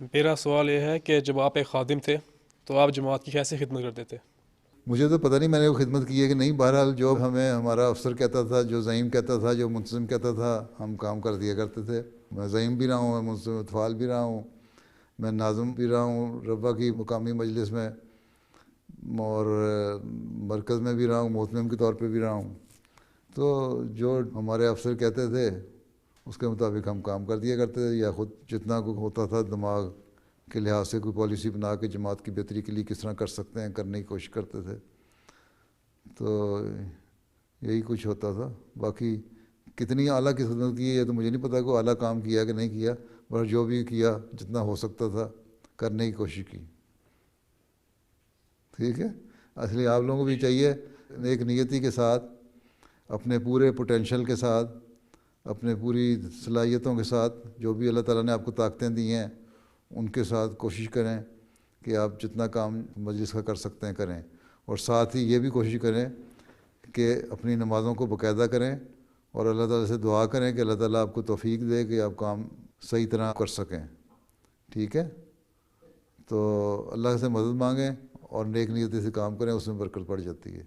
میرا سوال یہ ہے کہ جب آپ ایک خادم تھے تو آپ جماعت کی کیسے خدمت کرتے تھے؟ مجھے تو پتہ نہیں میں نے وہ خدمت کی ہے کہ نہیں، بہرحال جو ہمیں ہمارا افسر کہتا تھا، جو زعیم کہتا تھا، جو منتظم کہتا تھا، ہم کام کر دیا کرتے تھے۔ میں زعیم بھی رہا ہوں، میں منتظم اطفال بھی رہا ہوں، میں ناظم بھی رہا ہوں ربا کی مقامی مجلس میں، اور مرکز میں بھی رہا ہوں، محتمم کے طور پہ بھی رہا ہوں۔ تو جو ہمارے افسر کہتے تھے اس کے مطابق ہم کام کر دیا کرتے تھے، یا خود جتنا کوئی ہوتا تھا دماغ کے لحاظ سے کوئی پالیسی بنا کے جماعت کی بہتری کے لیے کس طرح کر سکتے ہیں کرنے کی کوشش کرتے تھے۔ تو یہی کچھ ہوتا تھا۔ باقی کتنی اعلیٰ کی خدمت کی ہے تو مجھے نہیں پتا کہ اعلیٰ کام کیا کہ نہیں کیا، پر جو بھی کیا جتنا ہو سکتا تھا کرنے کی کوشش کی۔ ٹھیک ہے، اصلی آپ لوگوں کو بھی چاہیے ایک نیتی کے ساتھ، اپنے پورے پوٹینشل کے ساتھ، اپنے پوری صلاحیتوں کے ساتھ، جو بھی اللہ تعالیٰ نے آپ کو طاقتیں دی ہیں ان کے ساتھ کوشش کریں کہ آپ جتنا کام مجلس کا کر سکتے ہیں کریں، اور ساتھ ہی یہ بھی کوشش کریں کہ اپنی نمازوں کو باقاعدہ کریں، اور اللہ تعالیٰ سے دعا کریں کہ اللہ تعالیٰ آپ کو توفیق دے کہ آپ کام صحیح طرح کر سکیں۔ ٹھیک ہے، تو اللہ سے مدد مانگیں اور نیک نیتی سے کام کریں، اس میں برکت پڑ جاتی ہے۔